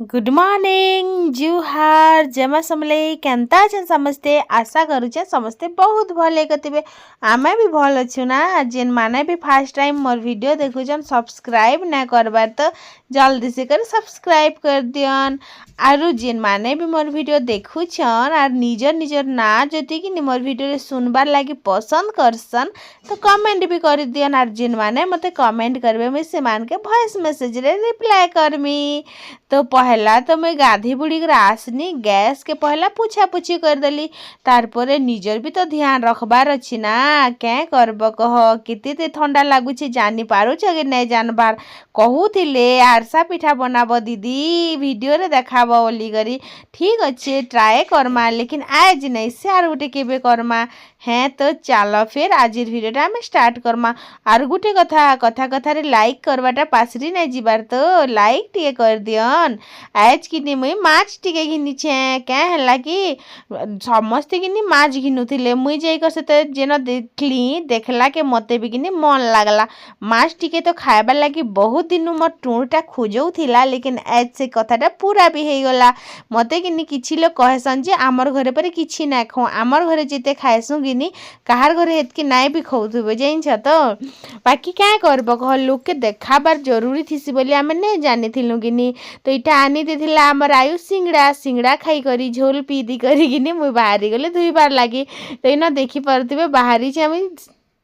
Good morning जुहार जमा समले केनता अछन समस्ते आशा करूचे समस्ते बहुत भले कतिबे आमे भी भल अच्छु ना। जेन माने भी फर्स्ट टाइम मोर वीडियो देखुछन सब्सक्राइब ना करबार तो जल्दी से कर सब्सक्राइब कर दियन। आरु जेन माने भी मोर वीडियो देखुछन आर निजर निजर ना जति कि मोर वीडियो रे सुनबार लागी पसंद करसन तो कमेंट भी कर दियन। आर जेन माने मते कमेंट करबे मैं से मान के वॉइस मैसेज रे रिप्लाई करमी। तो पहला तो मैं गाधी बुड़ी कर आसनी गैस के पहला पूछा पूछी कर देली तारपरे निजर भी तो ध्यान रखबार अच्छी ना। क्या करब कह केते ठंडा लगुच जानी पारुछ कि नहीं जानबार कहूले आरसा पिठा बनाब दीदी वीडियो रे देखाब बोली करी ठीक अच्छे ट्राए करमा लेकिन आज नहीं से आर गोटे केबे करमा। हैं तो चलो फिर आज भिडियोटा आम स्टार्ट करमा। आर गोटे कथा कथा कथा रे लाइक करवाटा पासरी नहीं जीवार तो लाइक टे कर दियन। आज कि मुई माछ टिके घिनीछे क्या है कि समस्ते कि माछ घिनुले मुई जाकर से जेन देखला के मते भी कि मन लगला माछ टिके तो खाइबार लगी बहुत दिन मोर टूणटा खोजौला लेकिन आज से कथाटा पूरा भी हो गला। मते कि किछि लोग कहसन जे आमर घरे पर किछि ना खाऊ आमर घरे जिते खाएसु कि कहार घरे हेतकी नाई भी खाऊे जाइन तो बाकी क्या करब कह लोग के देखाबार जरूरी थी बोली आम नहीं जानी कि तो इटा आनी देथिला आमर आयु सिंगड़ा सिंगड़ा खाई करी झोल पी दी करी मुई बाहरी गले धुईबार लगी तो इना देखी पारे बाहरी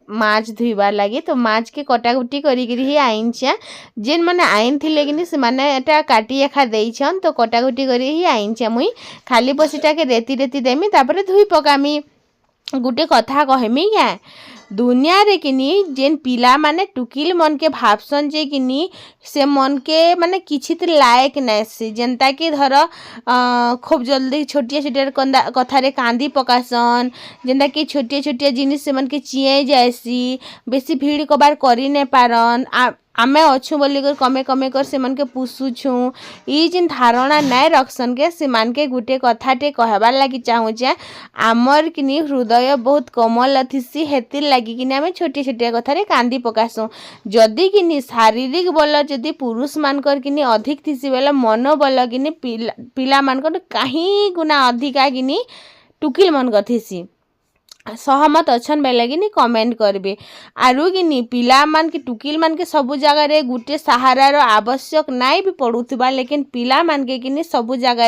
माछ धुईबार लगी तो माछ के कटाकुटी करी आईन जेन मैंने आईन थिले कि से माने एटा काटी एखा देइछन तो कटाकुटी करी ही आईन मुई खाली बसीटा के रेती रेती देमी तापर धुई पकामी। गुटे कथा कहमी क्या दुनिया रे किनी जेन पिला माने टुकिल मन के भावसन जे किनी से मन के माने किछि त लायक नैसी जेनता कि धर खूब जल्दी छोटिया छोटिया कथा रे कांदी पकासन जेनता कि छोटिया छोटिया जिनिस से मन के चिए जायसी बेसी भीड़ कबार करी ने पारन आमे अच्छु बोली कर कमे कमे कर से मन के पुसुछु ई जिन धारणा नहीं रखसन के से मान के गुटे कथाटे कहबार लगी चाहूचे आमर किनी हृदय बहुत कोमल थिसी हेतिर लगी कि आमे छोटिया छोटिया कथारे कांदी पकासु जदि किनी शारीरिक बल जदि पुरुष मानकर किनी अधिक थिसी बेला मनोबल किनी पिला मानकर कहीं गुना अधिका किनी टुकिल मन कथिसी सहमत अच्छन बेले कि कमेंट करबे। आरु कि पिला मान के टुकिल मान के सबु जगह रे गुटे सहारा रो आवश्यक नाई भी पड़ुथबा लेकिन पिला मान के कि सबु जगह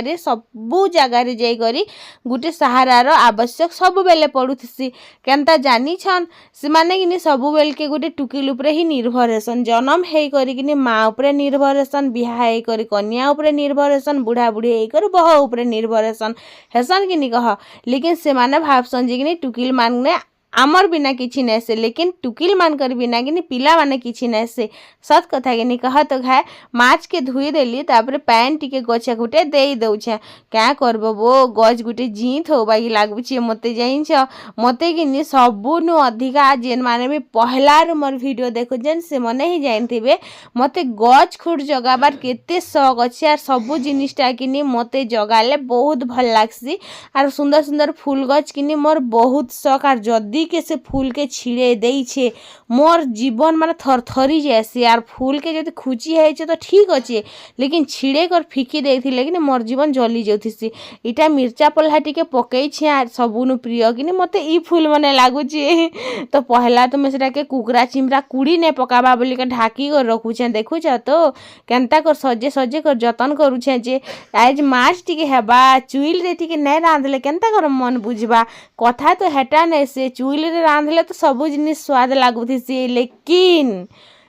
रे जाई करी गुटे सहारा रो आवश्यक सबु बेले पड़ुथसी केनता जानी छन से माने कि सबु बेल के गुटे टुकिल ऊपर ही निर्भर हेसन जन्म हे करी कि माँ ऊपर निर्भर हेसन बिहा हे करी कन्या ऊपर निर्भर हेसन बुढ़ा बुढ़ी हे करी बह ऊपर निर्भर हेसन कि कह लेकिन से माने भावसन जे कि टुकिल मानने आमर बिना किछि नहीं से लेकिन टुकिल मान कर बिना कि पिला माने किछि नहीं से सत कथा कि कह तो खाए माछ के धुई देली तापर पैन टिके गछा गुटे दे दउछे क्या करब वो गज गुटे जीत हो बाकी लागुछे मते जाइछ मते कि सबुनु अधिका जेन माने भी पहलार मोर वीडियो देखो जेन से मने ही जानथिबे मते गज खुट जगाबार केते शौक अछि आर सबु जिनिसटा कि मते जगाले बहुत भल लागसी आर सुंदर सुंदर फूल गज कि मोर बहुत शौक आर जदी के से फूल के छिड़े दे छे मोर जीवन माने थरथरी जैसे यार फूल के जब खुची है तो ठीक अच्छे लेकिन छिड़े कर फिकी देती लेकिन मोर जीवन जली जाती इटा मिर्चा पल्हाटी के पकई छे आर सबुनु प्रिय कि मते ई फूल मने लागुचे तो पहला तो मैं से कुकरा चिमरा कुड़ी ने पकाबा बोली के ढाकी कर रखुछे देखुछ तो केनता कर सजे सजे कर जतन करुछे जे आज माछ टिके हेबा चुइल रे टिके नहीं रांधले केनता कर मन बुझबा कथा तो हेटा नहीं से चुइल रे रांधले तो सब जिनिस स्वाद लागुथि लेकिन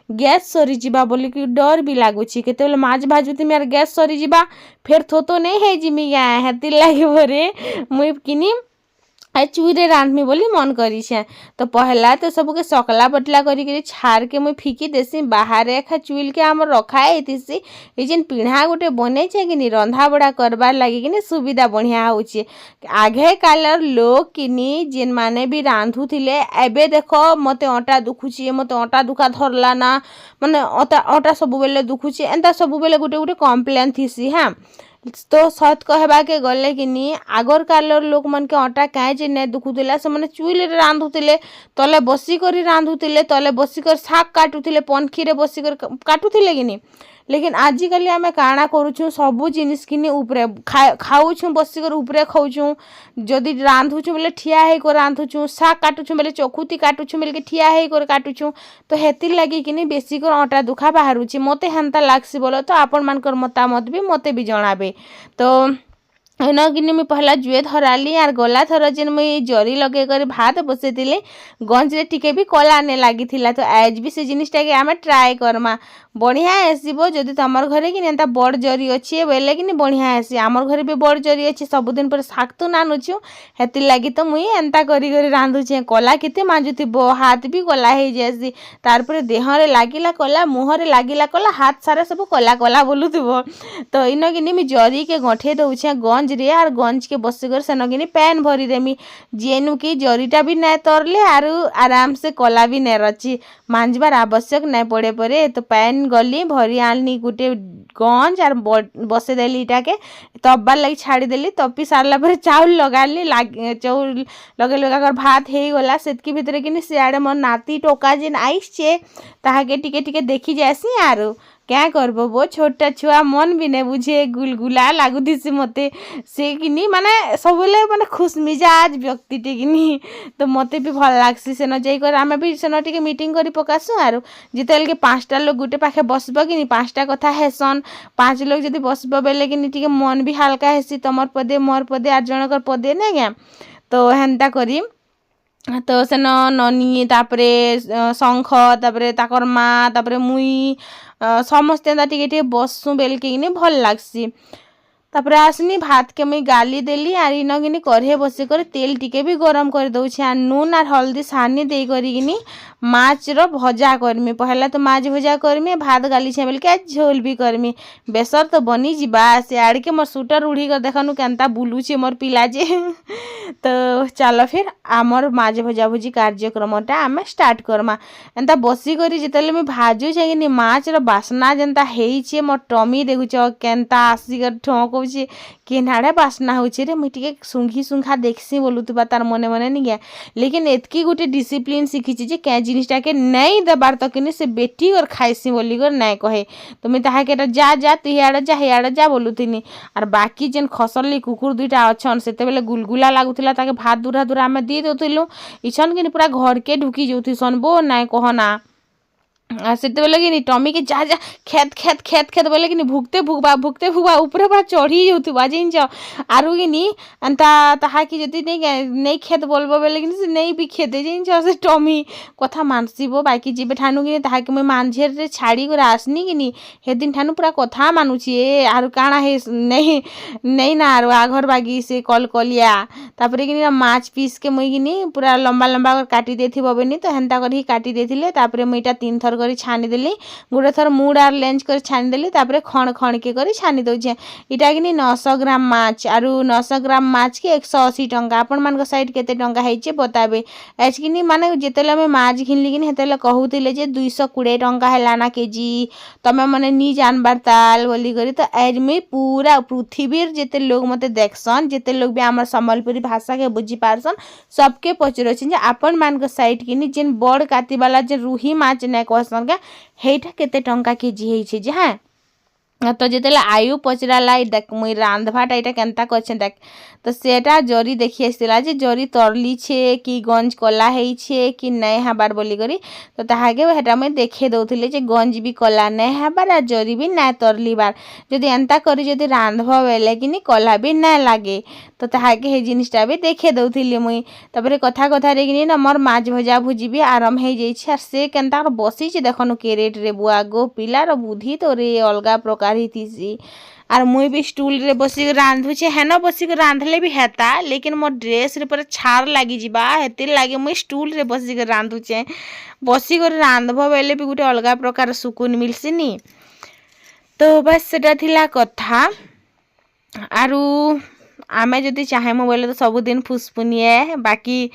गैस सरी जीवा बोली कि डर भी लगुच केते माछ भाजुथि मेर गैस सरी जीवा फिर थोतो नहीं है जिमी क्या हेतिर लगे भरे मुई किनी चुईरे रांधमी बोली मन करी तो पहला तो सबके सकला बटला करी छाड़ के मुई फिकी देसी बाहर एखा चुइल के आम रखा थी जेन पिढ़ा गोटे बने कि रंधा बड़ा करबार लगे कि सुविधा बढ़िया होचे आगे कालर लोग कि जेन माने भी रांधुले एबे देख मते अटा दुखुची मते अटा दुखा धरला ना माने अटा सब बेले दुखुची एंता सब बेले गोटे गोटे कम्प्लेन थी हाँ तो सत कहबा के गले कि आगर कालर लोक मन के अटा कहीं जे नहीं दुखुला से मैंने चुइल रांधुले तले बसिक रांधुले तले बसिक शाग काटुले पनखी रे बसिक काटुले कि लेकिन आजिकल आम काଣା करूँ सबू जिनिस किनी उपरे खाऊँ बसिकर उपरे खाऊँ जदि रांधुचु बोले ठिया होकर रांधुचु शाग काटुचु बोले चकुती काटुचु बोल ठिया होकर काटुचु तो हेतिर लगी कि बेसिकर अटा दुखा बाहर मते हेन्ता लागसी बोलो तो आपण मानकर मतामत भी मते भी जणाबे। तो इना किनी मुई पहला जुए धराली आर गला थर जेन मुई जरी लगे कर भात बसैली गंज रे टिके भी कला ने लगी तो आज भी से जिनिसटा के आम ट्राए करमा बढ़िया आसब। जदि तुम घरे कि एंता बड़ जरी अच्छे बोले कि बढ़िया आसी आमर घरे भी बड़ जरी अच्छे सबुदिन पर शाग तो नानुछु हेतिर लगी तो मुई एंता करी रांधुचे कला केते मांजुथिब हाथ भी कला हो जासी तारपर देहरे लागिला कला मुहरे लागिला कला हाथ सारा सब कला कला बोलुथिब। तो इन कि मुई जरी के गंठे दउछे गंज रे आर गंज के बसिकर सेन कि पैन भरी देमी जेनु कि जरीटा भी नहीं तरले आरु आराम से कला भी नहीं रची मांजबार आवश्यक नहीं पड़े पड़े। तो पैन गली भरी आनी गोटे गंज आर बसे देली इटा के तब्बार लगी छाड़ीदेली तपी सारा पर चाउल लगाली चाउल लगे लगा भात हो गला सेतकी भितर कि सियाड़े मोर नाती टोका जेन आईचे ताहाके टिके टिके देखी जासी आरु क्या करब वो छोटा छुआ मन भी नहीं बुझे गुलगुला लगुसी मते से कि माने सब माने खुश मिजाज व्यक्तिटे कि तो मते भी भल लागसी सेन जाकर आम भी सेन टिके मीटिंग करी पकासु आरु जितेल के 5टा लोग गोटे पाखे बसब कि 5टा कथा हेसन 5 लोग जब बसब बेले कि टिके मन भी हल्का हेसी तमर पदे मोर पदे 8 जनकर पदे ना क्या तो हेन्ता करी तो सेन ननी तापरे शंख तापरे ताकर माँ तापरे मुई समस्ते टिके टिके बसु बेलके भल लागसी। तापर आसनी भात के मुई गाली देली आर इन कि कढ़े बसिकर तेल टिके भी गरम कर दउछे आर नून आर हल्दी सानी दे करी माछ रो भजा करमी पहला तो माछ भजा करमी भात गाली छे बोल झोल भी करमी बेसर तो बनी जीवा से आड़ के मोर सुटर उड़ी कर देखनु केनता बुलुचे मोर पिला जे तो चलो फिर आमर माछ भजा भुजी कार्यक्रमटा आम स्टार्ट करमा एंता बसी करी जितेले मुई भाजु छे कि माछ रो बासना जेनता हेइछे मोर टमी देखुछ केनता आसीकर ठोकउछे केनाडे बासना होछे रे मुई टिके सुंघी सुंघा देखसी बोलुतबा तार मने मने नहीं गया लेकिन एतकी गोटे डिसिप्लिन शिखिछि जे क्या जिनिसटा के नहीं देबार तो कि से बेटी और खाइसी बोली कर नहीं कहे तो मुई ताहाके जा जा तु हियाड़े जा बोलुथिनी आर बाकी जेन खसरली कुकुर 2टा अछन सेते बेले गुलगुला लागुथिला ताके भात दूरा दूरा आमे दी देउथिलु इछन कि पूरा घर के ढुकी जाउथिसन बो नहीं कहना से बोले कि टमी के जा जा खेत खेत खेत खेत बोले कि भुगते भुगबा ऊपर पूरा चढ़ी जाऊा जिनच आरु कि एंता ताहा कि जदि नहीं खेत बोलबो बोले कि नहीं भी खेते जिनच से टमी कथा मानसीबो बाकी जीवे ठानु कि ताहाके मुई मांझेर रे छाड़ी कर आसनी कि हे दिन ठानु पूरा कथा मानुची ए आरु काଣା हे नहीं नहीं ना आरु आघर बागी से कल कलिया तापरे कि माछ पीस के मुई कि पूरा लंबा लंबा कर काटी देथिबो बेनी तो हेन्ता कर ही काटी देथिले तापरे मुईटा 3 थर करी छानी देली गोटे थर मुड आर लेंज कर छानी देली तापरे खण खण के करी छानी दउछे इटा कि 900 ग्राम माछ आरु 900 ग्राम माछ के 180 टंका आपण मान साइड केते टंका हेचे बताबे एच कि माने जेतेले में माछ घिनली कि हेतेले कहउतिले जे 220 टंका हैला ना केजी तमे माने नी जानबार ताल बोली करी तो एज में पूरा पृथ्वीर जेते लोग मते देखसन जेते लोग भी हमर संबलपुरी भाषा के बुझी पारसन सबके पचरछन जे आपण मान साइड कि जेन बड़ काती वाला जे रूही माछ नै कहसन के हेटा केते टंका केजी हेइछे जे हां तो जितेले आयु पचराला देख मुई रांधभाटा यहाँ केन्ता करछे देख तो सेटा जरी देखी आसला जे जरी तरली छे कि गंज कला है कि नहीं हबार बोली करी तो ताहाके हेटा मुई देखे दउथिले जे गंज भी कला नहीं हबार आ जरी भी नहीं तरली बार जदि एंता करी जदि रांधब बेले कि कला भी नहीं लागे तो ताहाके हे जिनिसटा भी देखे दउथिले मुई तापरे कथा कथा रे कि मोर माछ भजा भुजी भी आराम हो जाइछे आर से केन्ता बसीछे देखनु केरेट रे बुआ गो पिलार बुद्धि तो रे अलगा प्रकार थी आर मुई भी स्टूल रे बसिक रांधुछे हेन बसिक रांधले भी हेता लेकिन मोर ड्रेस रे पूरा छार लागी जिबा हेतिर लागे मुई स्टूल रे बसिक रांधुछे बसिक रांधब बेले भी गोटे अलगा प्रकार सुकून मिलसिनी तो बस सेटा थिला कथा आरु आमे जदि चाहेमु बोले तो सबुदिन फुसफुनिए बाकी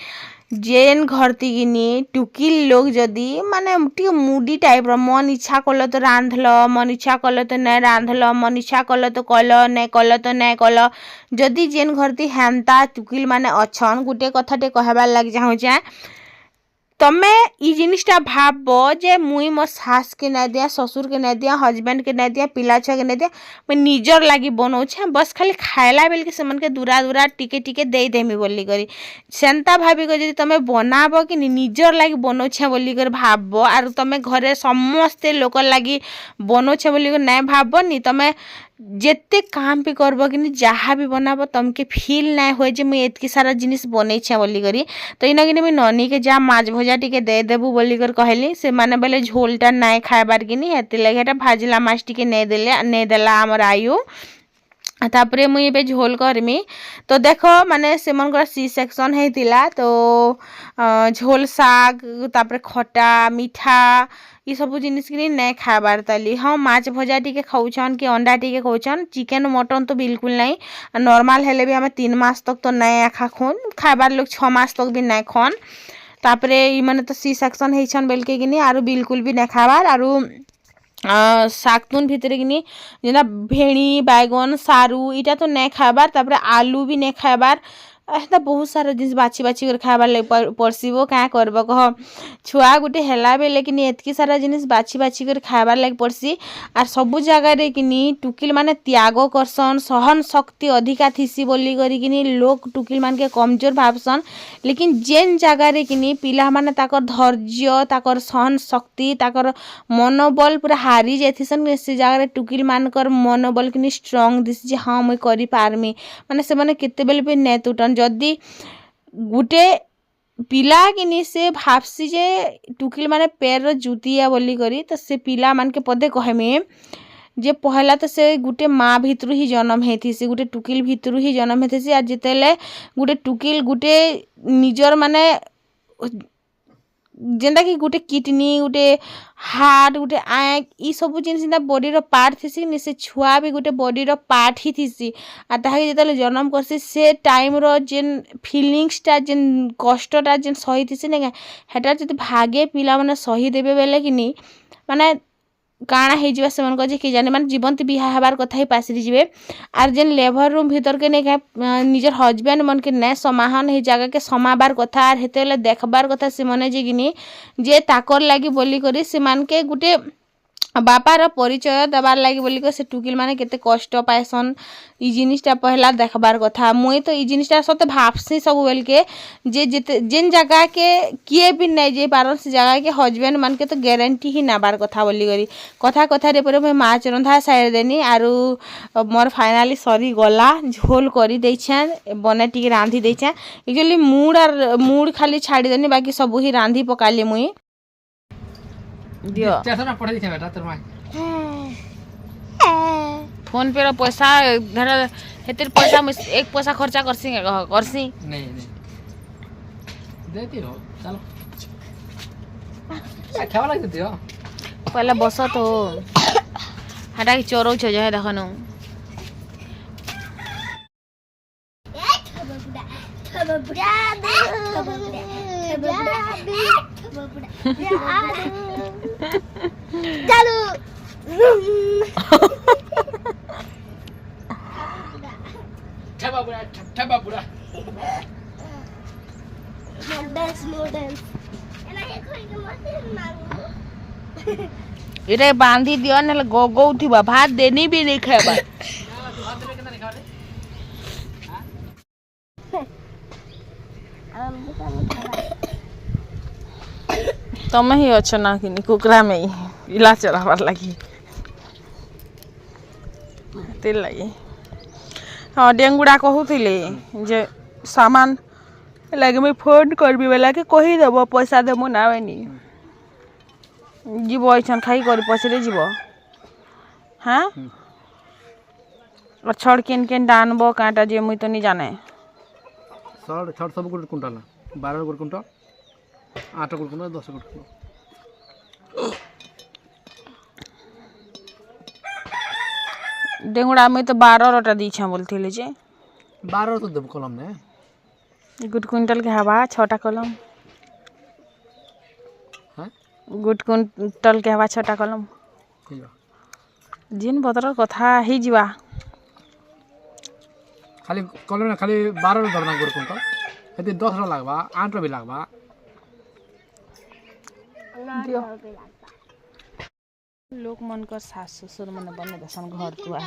जेन घरती किनी टुकिल लोग जदि माने टी मुडी टाइप रो मन इच्छा कल तो रांधल मन इच्छा कल तो नहीं रांधल मन इच्छा कल तो कल नहीं कल तो नहीं कल जदि जेन घरती हेन्ता टुकिल माने अछन गोटे कथाटे कहबार लग चाहूचे तमे ई जिनिसटा भाब जे मुई मो सास के नहीं दिया ससुर के नहीं दिया हजबैंड के नहीं दिया पिला छुआ के नहीं दिया मैं निजर लगी बनाऊे बस खाली खाइला बेल के से के दूरा दूरा टिके टिके दे देमी बोली करी सेंता भाभी को जब तुम बनाब कि निजर लगी बनाऊे बोली कर भाब आर तुम घरे समस्ते लोक लगी बनाऊे बोली नहीं भाबनी तुम जेते काम भी करब कि जहाँ भी बनाब तुमके फील ना हो जे मुझे एतकी सारा जिनिस बनई बोली करी तो इना कि ननी के जा माछ भजा टिके दे देबू बोली कर कहली से माने बोले झोलटा नाई खाइबार कि हेती लगे हेटा भाजला माछ टिके नहीं देला आमर आयु तापरे मुई एबे झोल करमी तो देख माने से मनकर सी सेक्शन हेतिला तो झोल साग तापरे खटा मीठा ये सब जिनिस कि नहीं खाबार ताली हाँ माछ भजा टिके खाऊन कि अंडा टिके खाऊन चिकेन मटन तो बिल्कुल नहीं नॉर्मल हेले भी हमें 3 मास तक तो नहीं खा खुन खाबार लोग 6 मास तक भी नहीं खन तापरे मैंने तो सी सेक्शन होन बोल के कि आरु बिल्कुल भी नहीं खाबार आरु शाकतुन भितर कि जेना भेड़ी बैगन सारू इटा तो नहीं खाबार तापरे आलू भी नहीं खाबार ऐसा बहुत सारा जिन बाछी बाछी कर खाबार लगे पड़सीबो क्या करब कह छुआ गुटे है बेले कि एतकी सारा जिनिस बाछी बाछी कर खाबार लगे पड़सी आर सबू जगार कि टुकिल माने त्याग करसन सहन शक्ति अधिका थीसी बोली करी लोग टुकिल मान के कमजोर भावसन लेकिन जेन जगार कि पिला माने ताकर धैर्य ताकर सहन शक्ति ताकर मनोबल पूरा हारी जाइथिसन से जगार टुकिल मानकर मनोबल कि स्ट्रंग दिस जे हाँ मुई करि पारमी माने से माने केतेबेले भी नै टूटन जदि गुटे पिला कि से भावसी जे टुकिल माने पैर जुतिया बोली करी तो से पिला मान के पदे कहमी जे पहला तो से गुटे माँ भितर ही जन्म हेथी से गुटे टुकिल भितर ही जन्म हेथी आ जितेले गुटे टुकिल गुटे निजर माने जेनता कि गुटे किडनी गुटे हार्ट गुटे आँख ई सब जिन बॉडी पार्ट थी नि से छुआ भी गुटे बॉडी पार्ट ही थी आ ताके जिते जन्म करसी से टाइम रो जेन फिलिंग्सटा जेन कष्टटा जेन सही थी ना हेटा जब भागे पिला माने सही देबे बेले कि माने काଣା ହେଇଯିବା ସେମାନଙ୍କ ଯେ କେଜାଣି ମାନେ ଜୀବନ୍ତ ବିହା ହେବାର କଥା ହିଁ ପାସିରି ଯିବେ ଆର୍ ଯେନ୍ ଲେବର ରୁମ୍ ଭିତରକେ ନେଇ ନିଜର ହଜବେଣ୍ଡ ମନକେ ନାଇଁ ସମାହନ ହେଇ ଜାଗାକେ ସମାବାର କଥା ଆର୍ ହେତେବେଲେ ଦେଖବାର କଥା ସେମାନେ ଯେ କିନି ଯେ ତାକର ଲାଗି ବୋଲି କରି ସେମାନକେ ଗୁଟେ बापार परिचय देवार लगी बोलिक से टुकिल माने केते कष्ट पाएसन ई जिनिसटा पहला देखबार कथा मुई तो ई जिनिसटा सते भाबसी सब बेल के जे जेन जगह के किए भी नहीं जे पारन से जगह के हजबैंड मान के तो गारंटी ही नाबार कथा बोली करी कथा कथा रे पर मैं माछ रंधा साइड देनी आरु मोर फाइनली सरी गला झोल करी देछे बने टिके रांधी देछे एक्चुअली मूड खाली छाड़ी देनी बाकी सब ही रांधी पकाली मुई दियो स्टेशन में पढ़े दिखे बेटा तोर मां फोन पे रो पैसा धर हेतिर पैसा एक पैसा खर्चा करसी नहीं नहीं देती रहो चलो आ खावा लग दियो पहले बस तो हटा के चोरो छ जे देखनो चलो ठबा बुड़ा इरे बांधी दियो न गौ थीबा भात देनी भी नहीं खाबा तम ही अच्छो ना कि कुकरा में ही इला चलाबार लगी तेल लगी हाँ डेंगुड़ा कहूले जे सामान लगे मुझे फोन करबी बेला के कहीदेव पैसा देमु ना बेनी जीव ऐसा खाई कर पछरे जीव हाँ और छड़ केन केन डानब काटा जे मुई तो नहीं जाने छड़ छड़ सब गुट कुंटल 12 गुट कुंटल 8 गुट कुंटल 10 गुट कुंटल डेंगुड़ा मुई तो 12 रोटा दीछा बोलथिले जे 12 तो देब कलम ने गुट कुंटल के हवा 6टा कलम हां गुट कुंटल के हवा 6टा कलम जिन बदर कथा ही जीवा खाली कलम ना खाली 12 धरना गुट कुंटल हेते 10 रो लागबा 8 रो भी लागबा दियो लोक मन कर सास ससुर मन बने दसन घर दुआर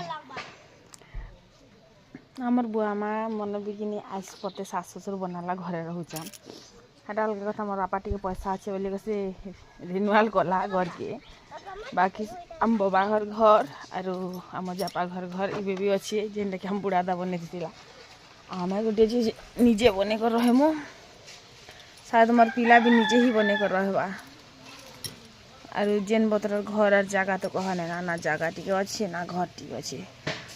हमर बुआ माँ मन बिकिनी आइस पते सास ससुर बनाला घरे रहूचा हेटा अलग कथा मोर बापा टिके पैसा अच्छे बोली से रिन्यूअल कला घर के बाकी आम बाबा घर घर आरो आम जापा घर घर इबे भी अच्छे जेनटा कि हम बुढ़ादा बने दिला आमे गोटे चीज निजे बने कर रहमु शायद मोर पिला भी निजे ही बने कर रहबा आरो जेन बतर घर और जगह तो कहने ना जगह टिके अच्छे ना घर टिके अच्छे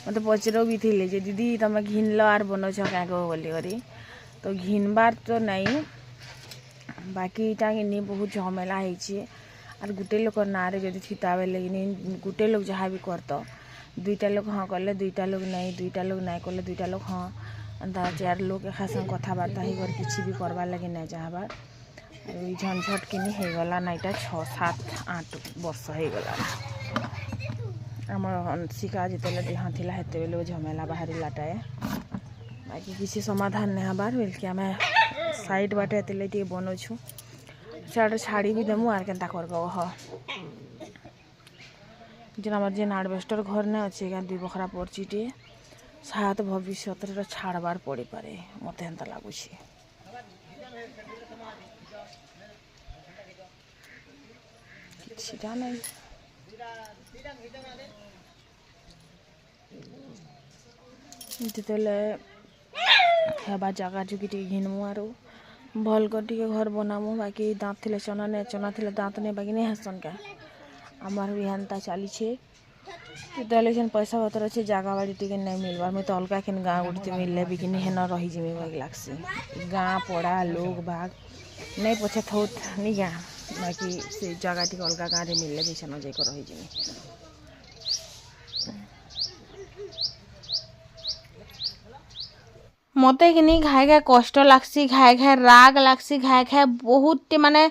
मत पचर भी थे जे दीदी तुम घिनल आर बनौछ क्या बोली तो घिनबार तो नहीं बाकी इटा कि बहुत झमेला आर गुटे लोक ना जब थिता बेले गुटे लोग जहाँ भी करत दुईटा लोग हाँ कले दुईटा लोग नहीं कले दुईटा लोग हाँ अंता चार लोग एक संग कथबार्ता हो किसी भी करवार लगे नहीं चाहबार झंझट कि होगला ना यहाँ 6-7-8 वर्ष होगला आम हंसिका जिते देह थिला हेते बेले झमेला बाहरी लाटाए बाकी किसी समाधान नहीं हबार बोल आम साइड बाटे हेते बनौछु साइड छाड़ी भी देमु आर केनता करबो ह जेन हमर जेन आडबेस्टर घर ने अच्छे क्या 2 बखरा पड़छीटे शायद भविष्य छाड़बार पड़ी पारे मत एंता लगुच नहीं जितेले हेबा जगह जुगी टे घिनमु आरो भल कर टे घर बनामु बाकी दाँत थिले चना थिले दाँत नहीं बाकी नहीं हसन क्या आमार भी हेन्ता चली जितेले जेन पैसा पतर अच्छे जगह बाड़ी टे नहीं मिलबार मुझे तो अलग केन गाँव गुटते मिलले भी हेन रही जीवी बाकी लगसी गाँ पड़ा लोग बाग नहीं पछे थोत नहीं गाँ बाकी से जगह टे अलग गाँव में मिलले भी सेन जाकर रही जीवी मते कि घाए घाए कष्ट लागसी घाए घाए राग लागसी घाए घाए बहुत माने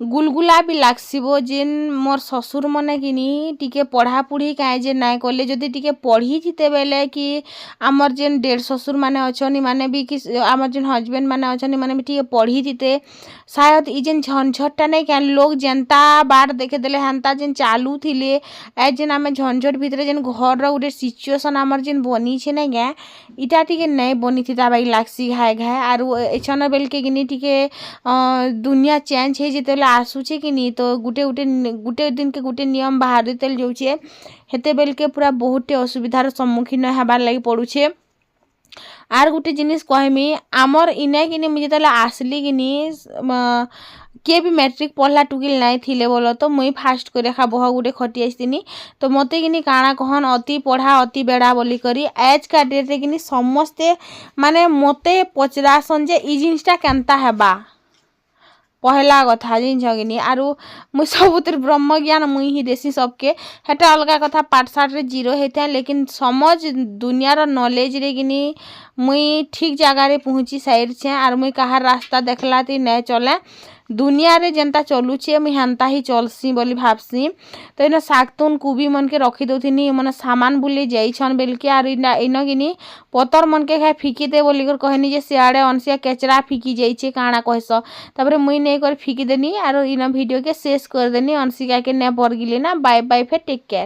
गुलगुला भी लागसी जेन मोर ससुर मने कि टिके पढ़ा पुढ़ी कहीं जे नाई कले जदि टिके पढ़ी थीते बेले कि आमर जेन डेढ़ ससुर माने अछनी माने भी कि आमर जेन हजबैंड माने अछनी माने भी टिके पढ़ी थीते शायद ई जेन झंझटटा नहीं क्या लोग जनता बार देखे देले हेन्ता जेन चालू थिले ए जेन आमे झंझट भितर जेन घर रो गोटे सिचुएशन आमर जेन बनी छे नहीं क्या इटा टिके नहीं बनी थी बाई लागसी घाए घाए आरु एछन बेल के गिनी टिके दुनिया चेंज है जिते आसुचे कि नहीं तो गुटे दिन के गुटे नियम बाहर देते जाऊे हेते बेल के पूरा बहुत असुविधार सम्मुखीन हबार लगी पड़ुछे आर गुटे जिनिस कहमी आमर इने कि मुझे जिते आसली कि किए भी मैट्रिक पढ़ला टुकिल नहीं थिले बोलो तो मुई फास्ट कर रेखा बह गुटे खटी आसनी तो मते कि काଣା कहन अति पढ़ा अति बेड़ा बोली करी एज का डेट रे कि समस्ते माने मते पचरासन जे ई जिनिसटा केनता हेबा पहला कथा जिन आरु मुई सबुतिर ब्रह्म ज्ञान मुई ही देसी सबके हेटा अलग कथा पाठशाठ रे 0 होता लेकिन समझ दुनियार नॉलेज रे कि मुई ठीक जगह रे पहुँची साइड छे आर मुई कहार रास्ता देखला ती नहीं चले दुनिया रे जनता चलुचे मुई हेन्ता ही चलसी बोली भाबसी तो इन शागतुन कुबी मन के रखी दउथिनी मन सामान बुले जाइछन बेल के आर इन गिनी पतर मन के खाए फिकी दे बोली कर कहनी जे सियाड़े अनसिया केचरा फिकी जाइछे काଣା कहस तापरे मुई नहीं कर फिकी देनी आर इन वीडियो के शेष कर देनी अनसिका के ने पर गिले ना बाय बाय फे टेक केयर।